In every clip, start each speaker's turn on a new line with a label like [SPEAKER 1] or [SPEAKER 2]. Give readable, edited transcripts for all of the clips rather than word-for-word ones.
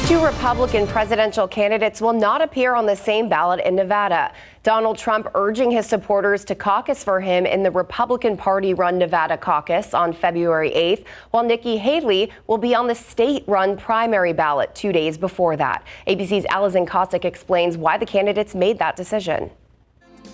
[SPEAKER 1] Two Republican presidential candidates will not appear on the same ballot in Nevada. Donald Trump urging his supporters to caucus for him in the Republican Party-run Nevada caucus on February 8th, while Nikki Haley will be on the state-run primary ballot 2 days before that. ABC's Alison Kosik explains why the candidates made that decision.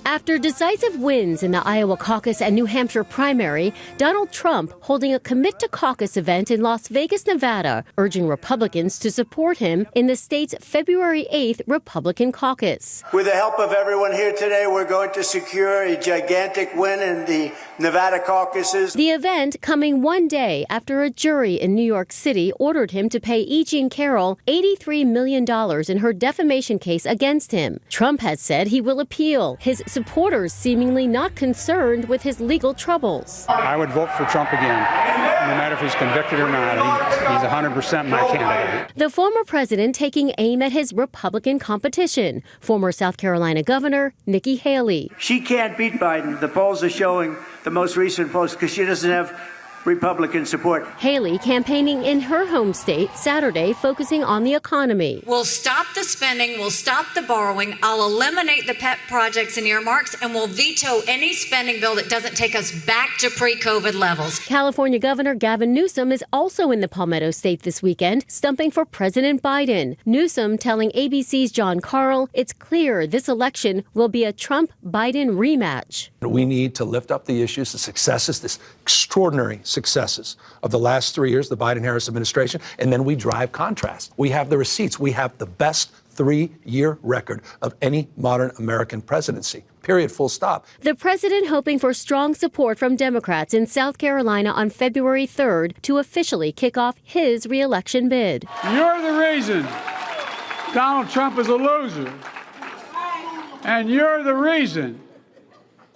[SPEAKER 2] After decisive wins in the Iowa caucus and New Hampshire primary, Donald Trump holding a Commit to Caucus event in Las Vegas, Nevada, urging Republicans to support him in the state's February 8th Republican caucus.
[SPEAKER 3] With the help of everyone here today, we're going to secure a gigantic win in the Nevada caucuses.
[SPEAKER 2] The event coming one day after a jury in New York City ordered him to pay E. Jean Carroll $83 million in her defamation case against him. Trump has said he will appeal, his supporters seemingly not concerned with his legal troubles.
[SPEAKER 4] I would vote for Trump again, no matter if he's convicted or not. He's 100% my candidate.
[SPEAKER 2] The former president taking aim at his Republican competition, former South Carolina Governor Nikki Haley.
[SPEAKER 3] She can't beat Biden. The polls are showing, the most recent polls, because she doesn't have Republican support.
[SPEAKER 2] Haley campaigning in her home state Saturday, focusing on the economy.
[SPEAKER 5] We'll stop the spending, we'll stop the borrowing, I'll eliminate the pet projects and earmarks, and we'll veto any spending bill that doesn't take us back to pre-COVID levels.
[SPEAKER 2] California Governor Gavin Newsom is also in the Palmetto State this weekend, stumping for President Biden. Newsom telling ABC's John Carl it's clear this election will be a Trump-Biden rematch.
[SPEAKER 6] We need to lift up the issues, the successes, this extraordinary successes of the last 3 years, the Biden-Harris administration, and then we drive contrast. We have the receipts. We have the best 3-year record of any modern American presidency. Period. Full stop.
[SPEAKER 2] The president hoping for strong support from Democrats in South Carolina on February 3rd to officially kick off his re-election bid.
[SPEAKER 4] You're the reason Donald Trump is a loser. And you're the reason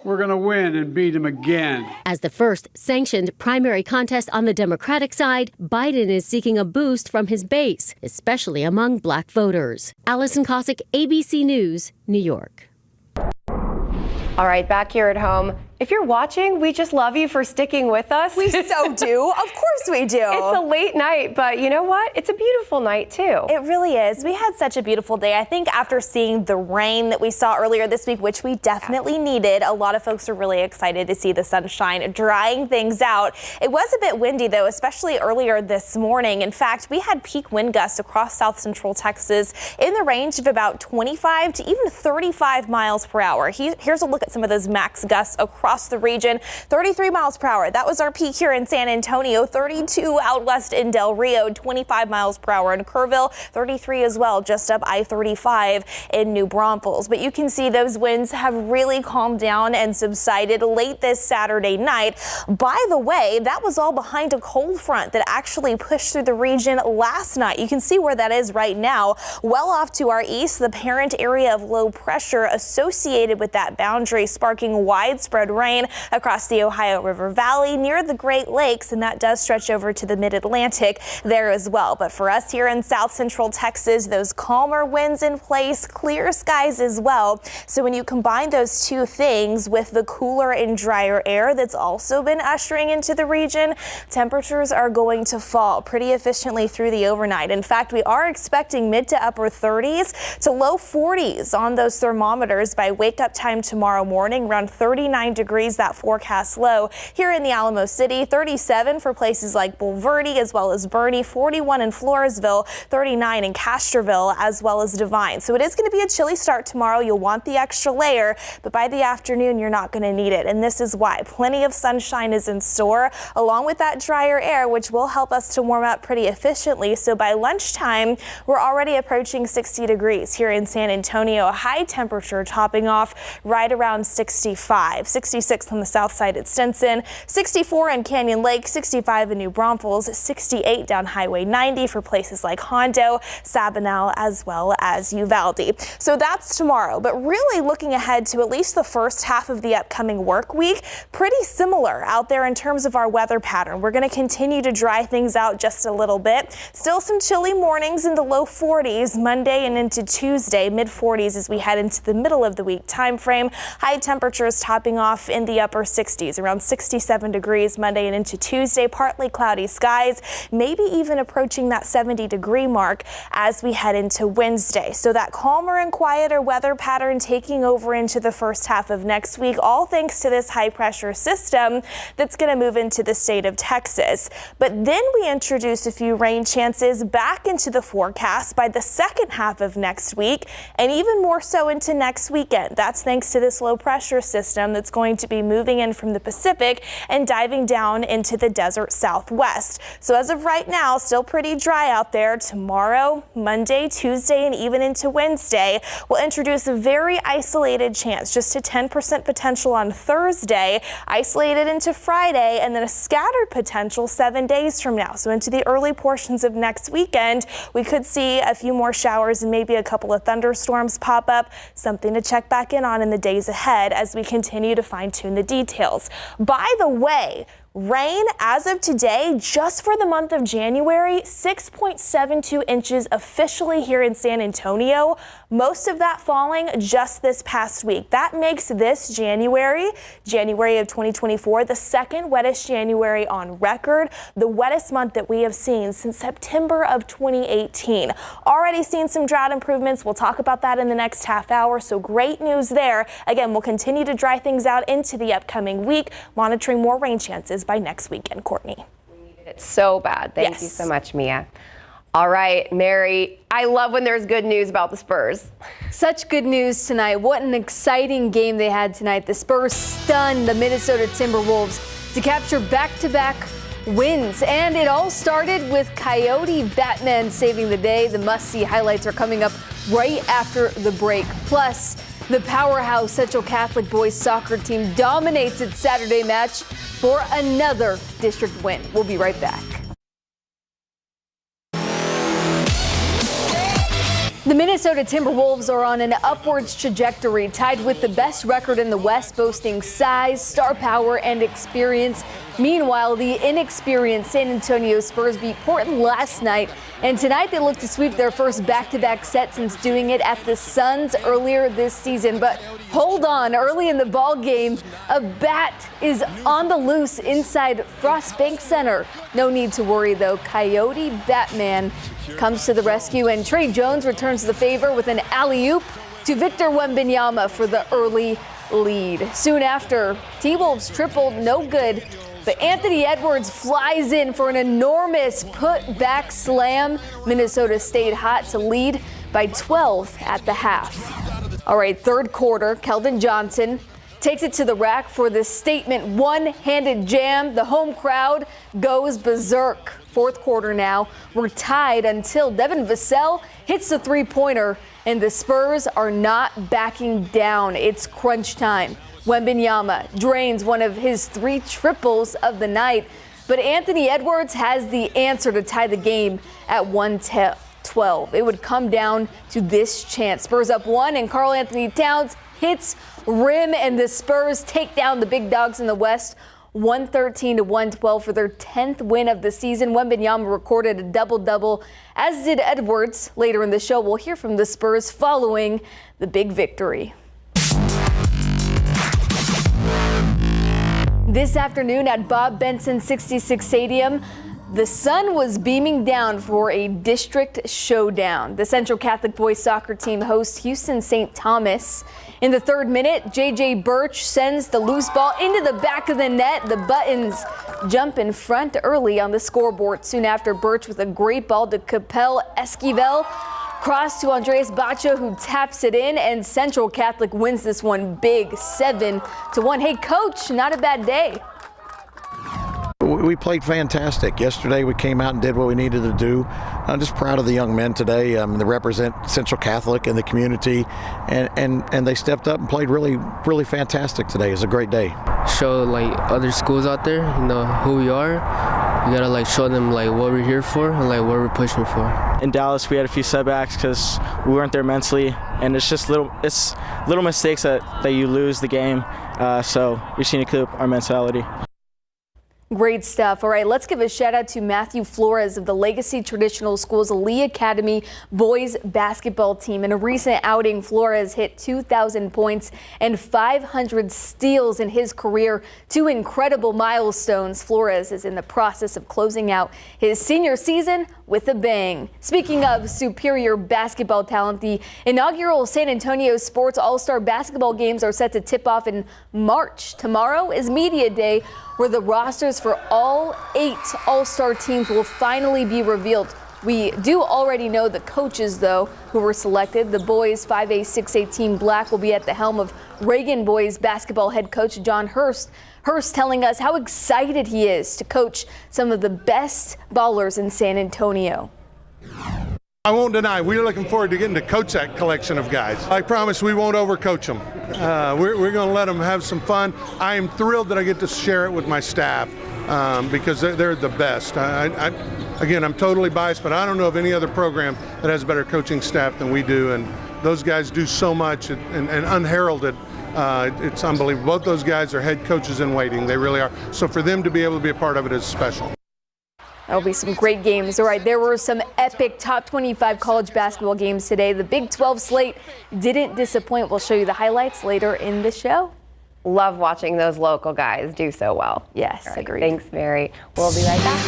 [SPEAKER 4] we're going to win and beat him again.
[SPEAKER 2] As the first sanctioned primary contest on the Democratic side, Biden is seeking a boost from his base, especially among black voters. Alison Kosik, ABC News, New York.
[SPEAKER 1] All right, back here at home. If you're watching, we just love you for sticking with us.
[SPEAKER 7] We so do. Of course we do.
[SPEAKER 1] It's a late night, but you know what? It's a beautiful night, too.
[SPEAKER 7] It really is. We had such a beautiful day. I think after seeing the rain that we saw earlier this week, which we definitely needed, a lot of folks are really excited to see the sunshine drying things out. It was a bit windy, though, especially earlier this morning. In fact, we had peak wind gusts across south central Texas in the range of about 25 to even 35 miles per hour. Here's a look at some of those max gusts across the region. 33 miles per hour. That was our peak here in San Antonio. 32 out west in Del Rio. 25 miles per hour in Kerrville. 33 as well, just up I-35 in New Braunfels. But you can see those winds have really calmed down and subsided late this Saturday night. By the way, that was all behind a cold front that actually pushed through the region last night. You can see where that is right now. Well off to our east, the parent area of low pressure associated with that boundary, sparking widespread rain across the Ohio River Valley near the Great Lakes, and that does stretch over to the mid-Atlantic there as well. But for us here in south central Texas, those calmer winds in place, clear skies as well. So when you combine those two things with the cooler and drier air that's also been ushering into the region, temperatures are going to fall pretty efficiently through the overnight. In fact, we are expecting mid to upper 30s to low 40s on those thermometers by wake up time tomorrow morning, around 39 degrees, that forecast low here in the Alamo City, 37 for places like Bulverde as well as Boerne, 41 in Floresville, 39 in Castroville as well as Devine. So it is going to be a chilly start tomorrow. You'll want the extra layer, but by the afternoon you're not going to need it. And this is why plenty of sunshine is in store along with that drier air, which will help us to warm up pretty efficiently. So by lunchtime, we're already approaching 60 degrees here in San Antonio. A high temperature topping off right around 65. 66 on the south side at Stinson, 64 in Canyon Lake, 65 in New Braunfels, 68 down Highway 90 for places like Hondo, Sabinal, as well as Uvalde. So that's tomorrow, but really looking ahead to at least the first half of the upcoming work week, pretty similar out there in terms of our weather pattern. We're going to continue to dry things out just a little bit. Still some chilly mornings in the low 40s Monday and into Tuesday, mid 40s as we head into the middle of the week time frame. High temperatures topping off enough in the upper 60s, around 67 degrees Monday and into Tuesday. Partly cloudy skies, maybe even approaching that 70-degree mark as we head into Wednesday. So that calmer and quieter weather pattern taking over into the first half of next week, all thanks to this high pressure system that's going to move into the state of Texas. But then we introduce a few rain chances back into the forecast by the second half of next week, and even more so into next weekend. That's thanks to this low pressure system that's going to be moving in from the Pacific and diving down into the desert southwest. So as of right now, still pretty dry out there. Tomorrow, Monday, Tuesday, and even into Wednesday, we'll introduce a very isolated chance, just a 10% potential on Thursday, isolated into Friday, and then a scattered potential 7 days from now. So into the early portions of next weekend, we could see a few more showers and maybe a couple of thunderstorms pop up, something to check back in on in the days ahead as we continue to fine-tune the details. By the way, rain as of today, just for the month of January, 6.72 inches officially here in San Antonio. Most of that falling just this past week. That makes this January of 2024, the second wettest January on record, the wettest month that we have seen since September of 2018. Already seen some drought improvements. We'll talk about that in the next half hour. So great news there. Again, we'll continue to dry things out into the upcoming week, monitoring more rain chances by next weekend. Courtney.
[SPEAKER 1] It's so bad. Thank you so much, Mia. All right, Mary, I love when there's good news about the Spurs.
[SPEAKER 8] Such good news tonight. What an exciting game they had tonight. The Spurs stunned the Minnesota Timberwolves to capture back-to-back wins. And it all started with Coyote Batman saving the day. The must-see highlights are coming up right after the break. Plus, the powerhouse Central Catholic boys soccer team dominates its Saturday match for another district win. We'll be right back. The Minnesota Timberwolves are on an upwards trajectory, tied with the best record in the West, boasting size, star power, and experience. Meanwhile, the inexperienced San Antonio Spurs beat Portland last night, and tonight they look to sweep their first back-to-back set since doing it at the Suns earlier this season. But hold on, early in the ball game, a bat is on the loose inside Frost Bank Center. No need to worry, though. Coyote Batman comes to the rescue, and Trey Jones returns the favor with an alley-oop to Victor Wembanyama for the early lead. Soon after, T-Wolves tripled, no good, but Anthony Edwards flies in for an enormous put-back slam. Minnesota stayed hot to lead by 12 at the half. All right, third quarter, Keldon Johnson takes it to the rack for the statement one-handed jam. The home crowd goes berserk. Fourth quarter now, we're tied until Devin Vassell hits the three-pointer, and the Spurs are not backing down. It's crunch time. Wembanyama drains one of his 3 triples of the night, but Anthony Edwards has the answer to tie the game at 112. It would come down to this chance. Spurs up 1, and Karl Anthony Towns hits rim, and the Spurs take down the big dogs in the West, 113-112 for their 10th win of the season. Wembanyama recorded a double-double, as did Edwards. Later in the show, we'll hear from the Spurs following the big victory. This afternoon at Bob Benson 66 Stadium, the sun was beaming down for a district showdown. The Central Catholic boys soccer team hosts Houston St. Thomas. In the third minute, J.J. Birch sends the loose ball into the back of the net. The Buttons jump in front early on the scoreboard. Soon after, Birch with a great ball to Capel Esquivel. Cross to Andres Bacho, who taps it in, and Central Catholic wins this one big, 7-1. Hey, Coach, not a bad day.
[SPEAKER 9] We played fantastic. Yesterday we came out and did what we needed to do. I'm just proud of the young men today. They represent Central Catholic in the community, and they stepped up and played really fantastic today. It was a great day.
[SPEAKER 10] Show like other schools out there, who we are. We gotta show them what we're here for and what we're pushing for.
[SPEAKER 11] In Dallas, we had a few setbacks because we weren't there mentally, and it's just little mistakes that you lose the game. So we just need to keep our mentality.
[SPEAKER 8] Great stuff. All right, let's give a shout out to Matthew Flores of the Legacy Traditional Schools Lee Academy boys basketball team. In a recent outing, Flores hit 2,000 points and 500 steals in his career. Two incredible milestones. Flores is in the process of closing out his senior season with a bang. Speaking of superior basketball talent, the inaugural San Antonio Sports All-Star basketball games are set to tip off in March. Tomorrow is Media Day, where the rosters for all 8 All-Star teams will finally be revealed. We do already know the coaches, though, who were selected. The boys 5A, 6A team black will be at the helm of Reagan boys basketball head coach John Hurst. Hurst telling us how excited he is to coach some of the best ballers in San Antonio.
[SPEAKER 12] I won't deny, we're looking forward to getting to coach that collection of guys. I promise we won't overcoach them. We're going to let them have some fun. I am thrilled that I get to share it with my staff because they're the best. Again, I'm totally biased, but I don't know of any other program that has better coaching staff than we do. And those guys do so much and unheralded. It's unbelievable. Both those guys are head coaches in waiting. They really are. So for them to be able to be a part of it is special.
[SPEAKER 8] There'll be some great games. All right, there were some epic top 25 college basketball games today. The Big 12 slate didn't disappoint. We'll show you the highlights later in the show.
[SPEAKER 1] Love watching those local guys do so well.
[SPEAKER 8] Yes,
[SPEAKER 1] right,
[SPEAKER 8] agreed.
[SPEAKER 1] Thanks, Mary. We'll be right back.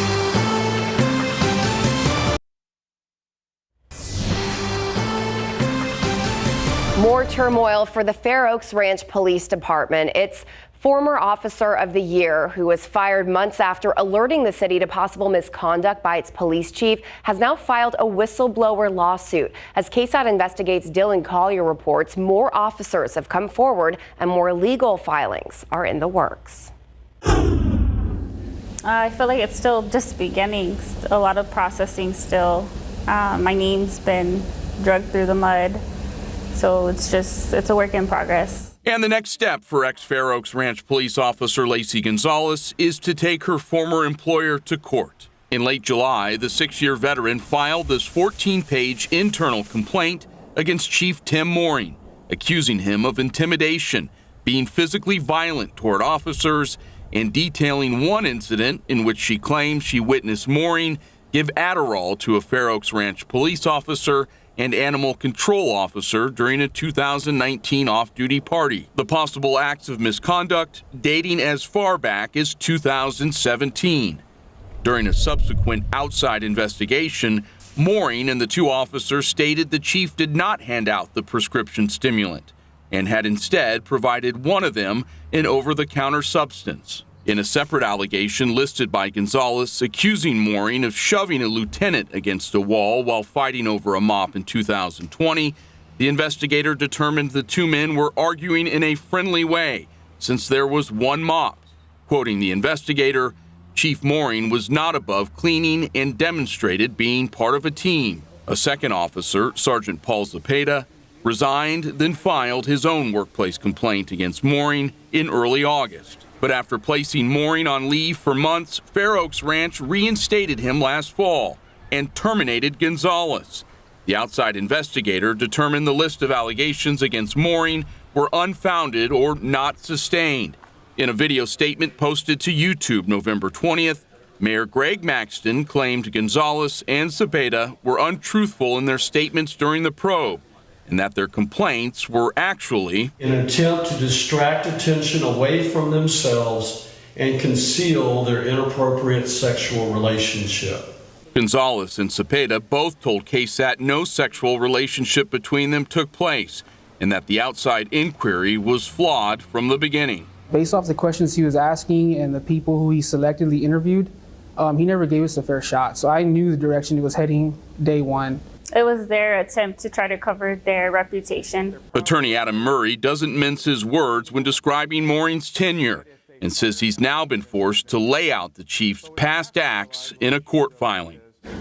[SPEAKER 1] More turmoil for the Fair Oaks Ranch Police Department. It's former Officer of the Year, who was fired months after alerting the city to possible misconduct by its police chief, has now filed a whistleblower lawsuit. As KSAT investigates, Dylan Collier reports more officers have come forward and more legal filings are in the works.
[SPEAKER 13] I feel like it's still just beginning, a lot of processing still. My name's been dragged through the mud, so it's a work in progress.
[SPEAKER 14] And the next step for ex-Fair Oaks Ranch police officer Lacey Gonzalez is to take her former employer to court. In late July, the 6-year veteran filed this 14-page internal complaint against Chief Tim Mooring, accusing him of intimidation, being physically violent toward officers, and detailing one incident in which she claims she witnessed Mooring give Adderall to a Fair Oaks Ranch police officer and animal control officer during a 2019 off-duty party. The possible acts of misconduct dating as far back as 2017. During a subsequent outside investigation, Mooring and the 2 officers stated the chief did not hand out the prescription stimulant and had instead provided one of them an over-the-counter substance. In a separate allegation listed by Gonzalez accusing Mooring of shoving a lieutenant against a wall while fighting over a mop in 2020, the investigator determined the 2 men were arguing in a friendly way since there was one mop. Quoting the investigator, Chief Mooring was not above cleaning and demonstrated being part of a team. A second officer, Sergeant Paul Zepeda, resigned, then filed his own workplace complaint against Mooring in early August. But after placing Mooring on leave for months, Fair Oaks Ranch reinstated him last fall and terminated Gonzalez. The outside investigator determined the list of allegations against Mooring were unfounded or not sustained. In a video statement posted to YouTube November 20th, Mayor Greg Maxton claimed Gonzalez and Zepeda were untruthful in their statements during the probe, and that their complaints were actually
[SPEAKER 15] an attempt to distract attention away from themselves and conceal their inappropriate sexual relationship.
[SPEAKER 14] Gonzalez and Zepeda both told KSAT no sexual relationship between them took place and that the outside inquiry was flawed from the beginning.
[SPEAKER 16] Based off the questions he was asking and the people who he selectively interviewed, he never gave us a fair shot. So I knew the direction he was heading day one.
[SPEAKER 13] It was their attempt to try to cover their reputation.
[SPEAKER 14] Attorney Adam Murray doesn't mince his words when describing Mooring's tenure and says he's now been forced to lay out the chief's past acts in a court filing.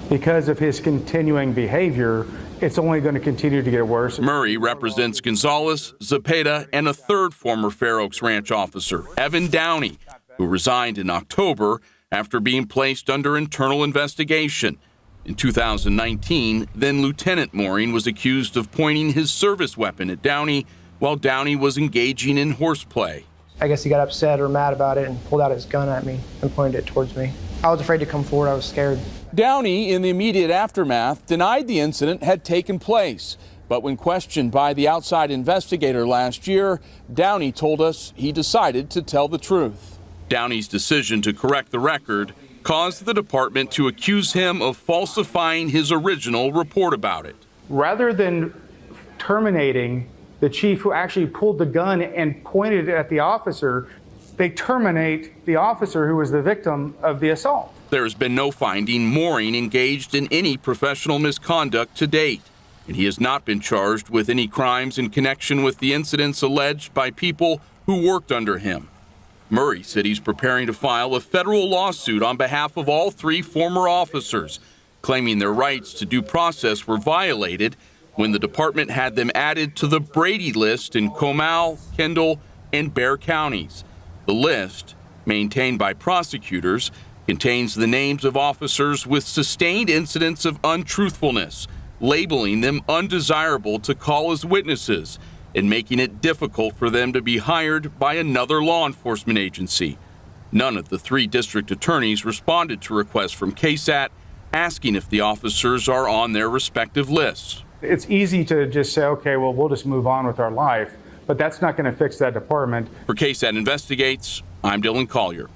[SPEAKER 17] Because of his continuing behavior, it's only going to continue to get worse.
[SPEAKER 14] Murray represents Gonzalez, Zepeda, and a third former Fair Oaks Ranch officer, Evan Downey, who resigned in October after being placed under internal investigation. In 2019, then Lieutenant Mooring was accused of pointing his service weapon at Downey while Downey was engaging in horseplay.
[SPEAKER 18] I guess he got upset or mad about it and pulled out his gun at me and pointed it towards me. I was afraid to come forward. I was scared.
[SPEAKER 14] Downey, in the immediate aftermath, denied the incident had taken place. But when questioned by the outside investigator last year, Downey told us he decided to tell the truth. Downey's decision to correct the record caused the department to accuse him of falsifying his original report about it.
[SPEAKER 17] Rather than terminating the chief who actually pulled the gun and pointed it at the officer, they terminate the officer who was the victim of the assault.
[SPEAKER 14] There has been no finding Mooring engaged in any professional misconduct to date, and he has not been charged with any crimes in connection with the incidents alleged by people who worked under him. Murray said he's preparing to file a federal lawsuit on behalf of all 3 former officers, claiming their rights to due process were violated when the department had them added to the Brady list in Comal, Kendall, and Bexar counties. The list, maintained by prosecutors, contains the names of officers with sustained incidents of untruthfulness, labeling them undesirable to call as witnesses and making it difficult for them to be hired by another law enforcement agency. None of the 3 district attorneys responded to requests from KSAT asking if the officers are on their respective lists.
[SPEAKER 17] It's easy to just say, okay, well, we'll just move on with our life, but that's not going to fix that department.
[SPEAKER 14] For KSAT Investigates, I'm Dylan Collier.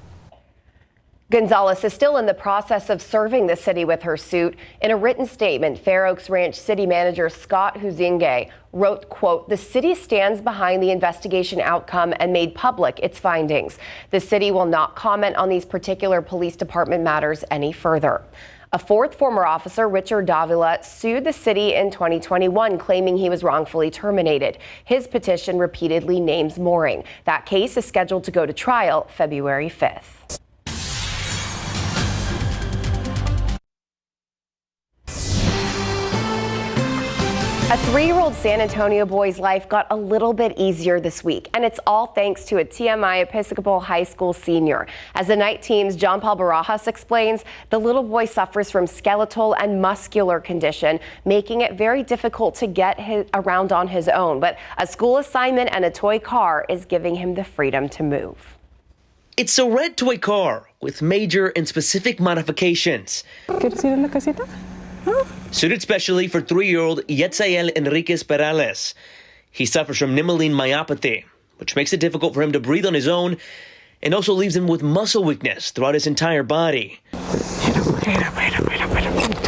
[SPEAKER 1] Gonzalez is still in the process of serving the city with her suit. In a written statement, Fair Oaks Ranch City Manager Scott Huzinge wrote, quote, "The city stands behind the investigation outcome and made public its findings. The city will not comment on these particular police department matters any further." A 4th former officer, Richard Davila, sued the city in 2021, claiming he was wrongfully terminated. His petition repeatedly names Mooring. That case is scheduled to go to trial February 5th. A 3-year-old San Antonio boy's life got a little bit easier this week, and it's all thanks to a TMI Episcopal High School senior. As the night team's John Paul Barajas explains, the little boy suffers from skeletal and muscular condition, making it very difficult to get around on his own. But a school assignment and a toy car is giving him the freedom to move.
[SPEAKER 19] It's a red toy car with major and specific modifications. Suited specially for 3-year-old Yetzael Enriquez Perales. He suffers from nemaline myopathy, which makes it difficult for him to breathe on his own and also leaves him with muscle weakness throughout his entire body.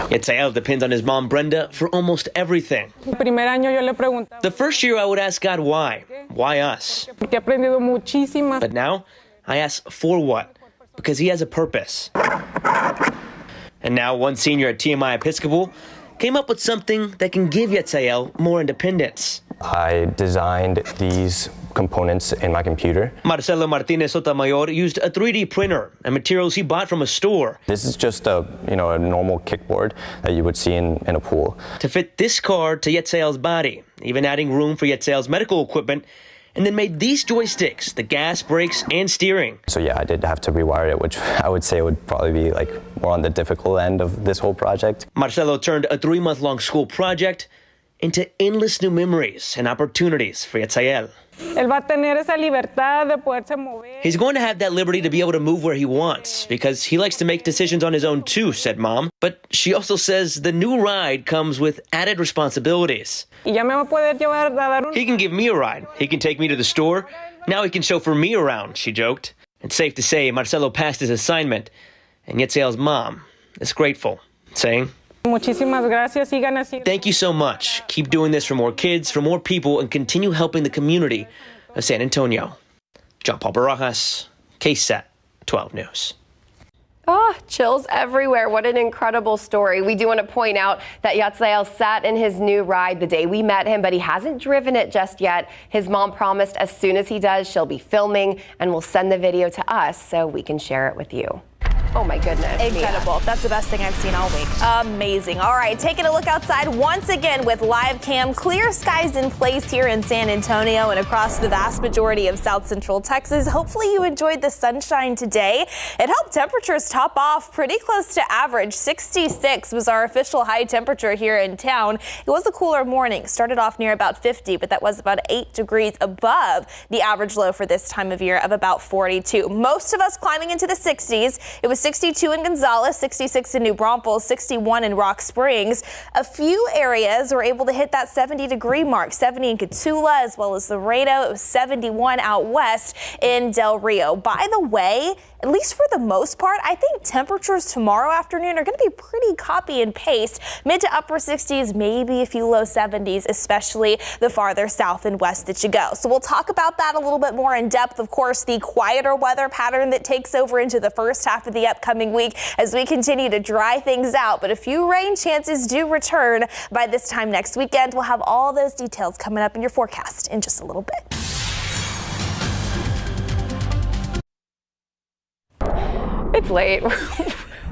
[SPEAKER 19] Yetzael depends on his mom Brenda for almost everything. The first year I would ask God why? Why us? But now I ask for what? Because he has a purpose. And now one senior at TMI Episcopal came up with something that can give Yetzael more independence.
[SPEAKER 20] I designed these components in my computer.
[SPEAKER 19] Marcelo Martinez Sotomayor used a 3D printer and materials he bought from a store.
[SPEAKER 20] This is just a normal kickboard that you would see in a pool.
[SPEAKER 19] To fit this car to Yetzael's body, even adding room for Yetzael's medical equipment, and then made these joysticks, the gas, brakes, and steering.
[SPEAKER 20] So yeah, I did have to rewire it, which I would say would probably be more on the difficult end of this whole project.
[SPEAKER 19] Marcelo turned a 3-month-long school project into endless new memories and opportunities for Yetzael. He's going to have that liberty to be able to move where he wants because he likes to make decisions on his own too, said Mom. But she also says the new ride comes with added responsibilities. He can give me a ride. He can take me to the store. Now he can chauffeur me around, she joked. It's safe to say Marcelo passed his assignment, and Yetzael's mom is grateful, saying, "Thank you so much. Keep doing this for more kids, for more people, and continue helping the community of San Antonio." John Paul Barajas, KSAT 12 News.
[SPEAKER 1] Oh, chills everywhere. What an incredible story. We do want to point out that Yetzael sat in his new ride the day we met him, but he hasn't driven it just yet. His mom promised as soon as he does, she'll be filming and will send the video to us so we can share it with you. Oh my goodness.
[SPEAKER 7] Incredible. That's the best thing I've seen all week. Amazing. All right, taking a look outside once again with live cam. Clear skies in place here in San Antonio and across the vast majority of South Central Texas. Hopefully you enjoyed the sunshine today. It helped temperatures top off pretty close to average. 66 was our official high temperature here in town. It was a cooler morning. Started off near about 50, but that was about 8 degrees above the average low for this time of year of about 42. Most of us climbing into the 60s. It was 62 in Gonzales, 66 in New Braunfels, 61 in Rock Springs. A few areas were able to hit that 70-degree mark, 70 in Cotulla as well as Laredo. It was 71 out west in Del Rio. By the way, at least for the most part, I think temperatures tomorrow afternoon are going to be pretty copy and paste. Mid to upper 60s, maybe a few low 70s, especially the farther south and west that you go. So we'll talk about that a little bit more in depth. Of course, the quieter weather pattern that takes over into the first half of the upcoming week as we continue to dry things out. But a few rain chances do return by this time next weekend. We'll have all those details coming up in your forecast in just a little bit.
[SPEAKER 1] It's late.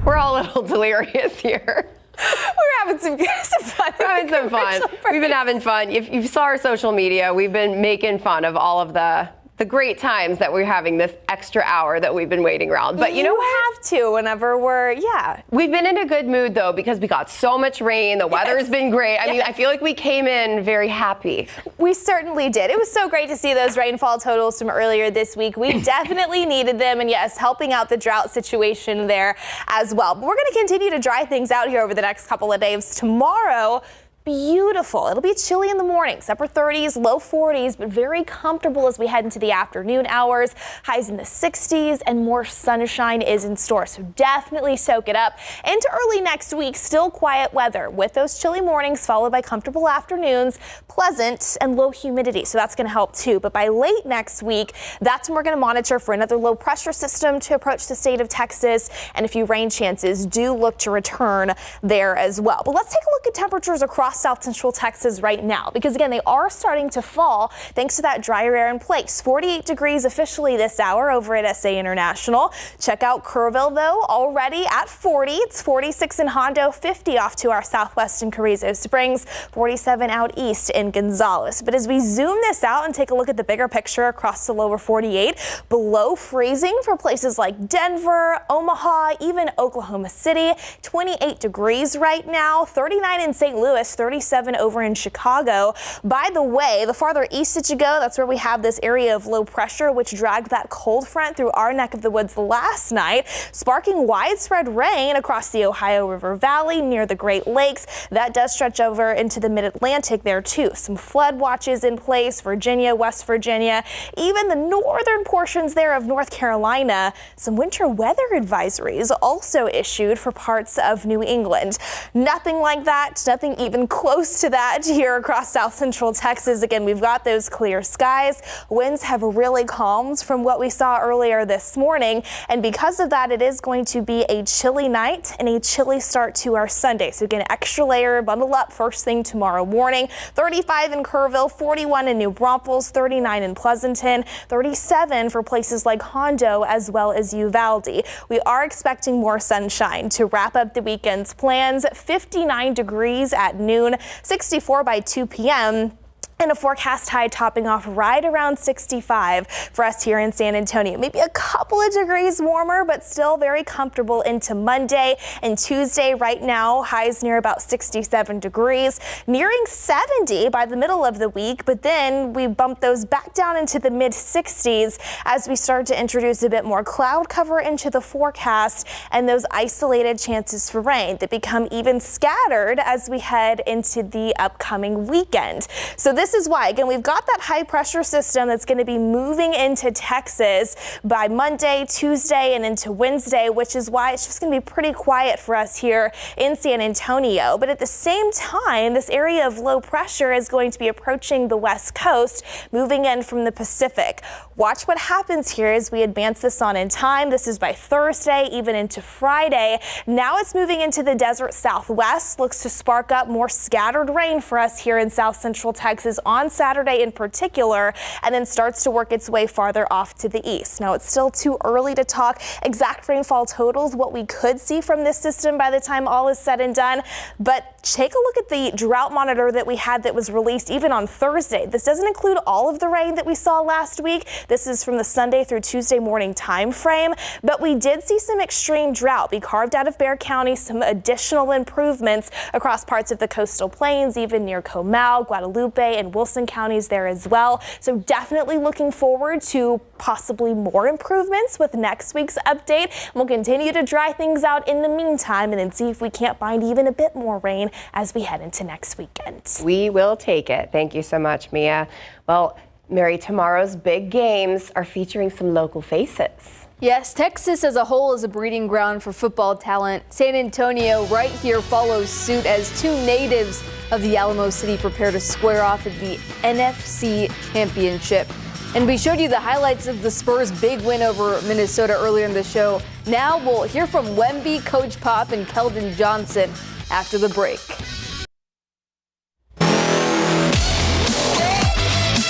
[SPEAKER 1] We're all a little delirious here.
[SPEAKER 7] We're having some fun.
[SPEAKER 1] We're having some fun. We've been having fun. If you saw our social media, we've been making fun of all of the great times that we're having this extra hour that we've been waiting around. But you know what?
[SPEAKER 7] Have to whenever
[SPEAKER 1] We've been in a good mood though because we got so much rain. The weather's been great. I mean, I feel like we came in very happy.
[SPEAKER 7] We certainly did. It was so great to see those rainfall totals from earlier this week. We definitely needed them, and yes, helping out the drought situation there as well. But we're going to continue to dry things out here over the next couple of days. Tomorrow, beautiful. It'll be chilly in the mornings, upper 30s, low 40s, but very comfortable as we head into the afternoon hours. Highs in the 60s and more sunshine is in store. So definitely soak it up. Into early next week, still quiet weather with those chilly mornings followed by comfortable afternoons, pleasant and low humidity. So that's going to help too. But by late next week, that's when we're going to monitor for another low pressure system to approach the state of Texas, and a few rain chances do look to return there as well. But let's take a look at temperatures across South Central Texas right now, because again, they are starting to fall thanks to that drier air in place. 48 degrees officially this hour over at SA International. Check out Kerrville though, already at 40. It's 46 in Hondo, 50 off to our southwest in Carrizo Springs, 47 out east in Gonzales. But as we zoom this out and take a look at the bigger picture across the lower 48, below freezing for places like Denver, Omaha, even Oklahoma City, 28 degrees right now, 39 in St. Louis, 37 over in Chicago. By the way, the farther east that you go, that's where we have this area of low pressure, which dragged that cold front through our neck of the woods last night, sparking widespread rain across the Ohio River Valley near the Great Lakes. That does stretch over into the mid-Atlantic there too. Some flood watches in place, Virginia, West Virginia, even the northern portions there of North Carolina. Some winter weather advisories also issued for parts of New England. Nothing like that, nothing even close to that here across South Central Texas. Again, we've got those clear skies. Winds have really calmed from what we saw earlier this morning. And because of that, it is going to be a chilly night and a chilly start to our Sunday. So again, extra layer, bundle up first thing tomorrow morning. 35 in Kerrville, 41 in New Braunfels, 39 in Pleasanton, 37 for places like Hondo as well as Uvalde. We are expecting more sunshine to wrap up the weekend's plans. 59 degrees at noon, 64 by 2 p.m. and a forecast high topping off right around 65 for us here in San Antonio. Maybe a couple of degrees warmer, but still very comfortable into Monday and Tuesday. Right now, highs near about 67 degrees, nearing 70 by the middle of the week, but then we bump those back down into the mid 60s as we start to introduce a bit more cloud cover into the forecast and those isolated chances for rain that become even scattered as we head into the upcoming weekend. So this is why, again, we've got that high pressure system that's going to be moving into Texas by Monday, Tuesday, and into Wednesday, which is why it's just going to be pretty quiet for us here in San Antonio. But at the same time, this area of low pressure is going to be approaching the west coast, moving in from the Pacific. Watch what happens here as we advance this on in time. This is by Thursday, even into Friday. Now it's moving into the desert southwest, looks to spark up more scattered rain for us here in South Central Texas on Saturday in particular, and then starts to work its way farther off to the east. Now, it's still too early to talk exact rainfall totals, what we could see from this system by the time all is said and done, but take a look at the drought monitor that we had that was released even on Thursday. This doesn't include all of the rain that we saw last week. This is from the Sunday through Tuesday morning time frame, but we did see some extreme drought be carved out of Bexar County, some additional improvements across parts of the coastal plains, even near Comal, Guadalupe, and Wilson counties there as well. So definitely looking forward to possibly more improvements with next week's update. We'll continue to dry things out in the meantime and then see if we can't find even a bit more rain as we head into next weekend.
[SPEAKER 1] We will take it. Thank you so much, Mia. Well, Mary, tomorrow's big games are featuring some local faces.
[SPEAKER 8] Yes, Texas as a whole is a breeding ground for football talent. San Antonio right here follows suit as two natives of the Alamo City prepare to square off at the NFC Championship. And we showed you the highlights of the Spurs' big win over Minnesota earlier in the show. Now we'll hear from Wemby, Coach Pop, and Keldon Johnson after the break.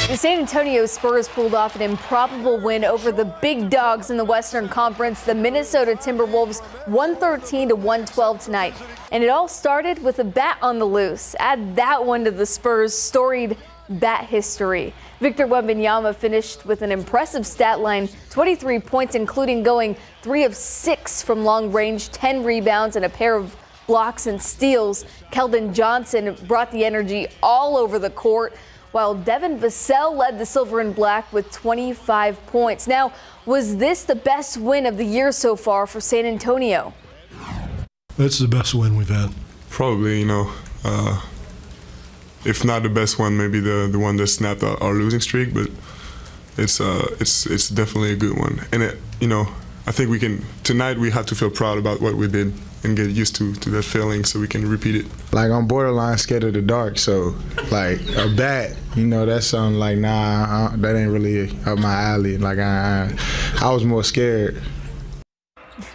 [SPEAKER 8] The San Antonio Spurs pulled off an improbable win over the big dogs in the Western Conference, the Minnesota Timberwolves, 113-112 tonight. And it all started with a bat on the loose. Add that one to the Spurs' storied bat history. Victor Wembanyama finished with an impressive stat line, 23 points, including going 3 of 6 from long range, 10 rebounds, and a pair of blocks and steals. Keldon Johnson brought the energy all over the court, while Devin Vassell led the Silver and Black with 25 points. Now, was this the best win of the year so far for San Antonio?
[SPEAKER 21] That's the best win we've had.
[SPEAKER 22] Probably, if not the best one, maybe the one that snapped our losing streak, but it's definitely a good one. And I think tonight we have to feel proud about what we did and get used to that feeling so we can repeat it.
[SPEAKER 23] Like, I'm borderline scared of the dark, so like a bat, that's something like, nah, that ain't really up my alley. Like, I was more scared.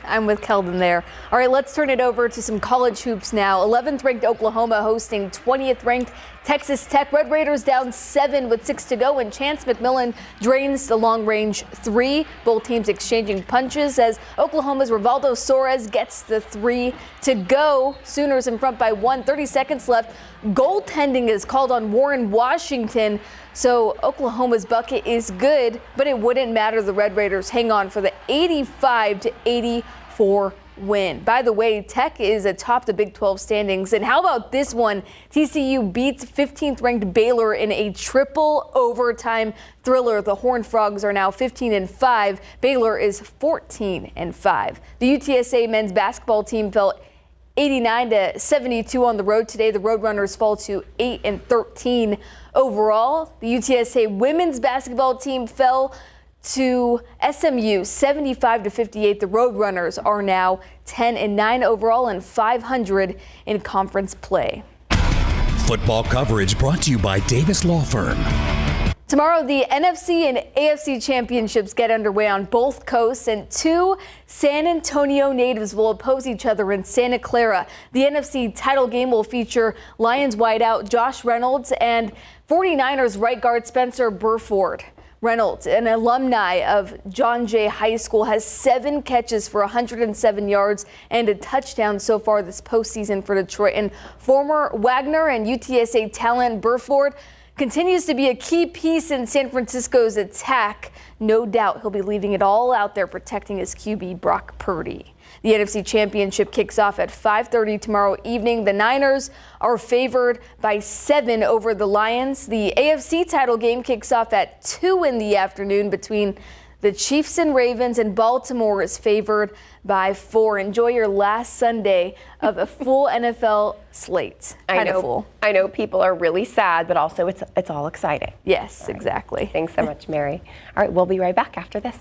[SPEAKER 8] I'm with Keldon there. All right, let's turn it over to some college hoops now. 11th ranked Oklahoma hosting 20th ranked Texas Tech. Red Raiders down 7 with 6 to go, and Chance McMillan drains the long range 3. Both teams exchanging punches as Oklahoma's Rivaldo Soares gets the 3 to go. Sooners in front by 1, 30 seconds left. Goaltending is called on Warren Washington, so Oklahoma's bucket is good, but it wouldn't matter. The Red Raiders hang on for the 85-84 win. By the way, Tech is atop the Big 12 standings. And how about this one? TCU beats 15th ranked Baylor in a triple overtime thriller. The Horned Frogs are now 15-5. Baylor is 14-5. The UTSA men's basketball team fell 89-72 on the road today. The Roadrunners fall to 8-13 overall. The UTSA women's basketball team fell to SMU 75-58. The Roadrunners are now 10-9 overall and 500 in conference play.
[SPEAKER 24] Football coverage brought to you by Davis Law Firm.
[SPEAKER 8] Tomorrow, the NFC and AFC championships get underway on both coasts, and 2 San Antonio natives will oppose each other in Santa Clara. The NFC title game will feature Lions wideout Josh Reynolds and 49ers right guard Spencer Burford. Reynolds, an alumni of John Jay High School, has 7 catches for 107 yards and a touchdown so far this postseason for Detroit. And former Wagner and UTSA talent Burford continues to be a key piece in San Francisco's attack. No doubt he'll be leaving it all out there protecting his QB Brock Purdy. The NFC Championship kicks off at 5:30 tomorrow evening. The Niners are favored by 7 over the Lions. The AFC title game kicks off at 2 in the afternoon between the Chiefs and Ravens, and Baltimore is favored by 4. Enjoy your last Sunday of a full NFL slate.
[SPEAKER 1] I know people are really sad, but also it's all exciting.
[SPEAKER 8] Yes, right. Exactly.
[SPEAKER 1] Thanks so much, Mary. All right, we'll be right back after this.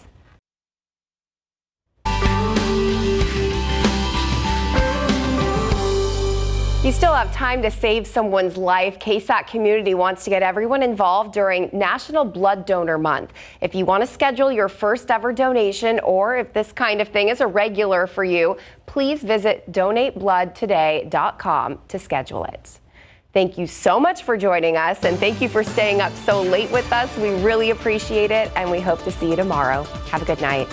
[SPEAKER 1] You still have time to save someone's life. KSAT Community wants to get everyone involved during National Blood Donor Month. If you want to schedule your first ever donation, or if this kind of thing is a regular for you, please visit donatebloodtoday.com to schedule it. Thank you so much for joining us, and thank you for staying up so late with us. We really appreciate it, and we hope to see you tomorrow. Have a good night.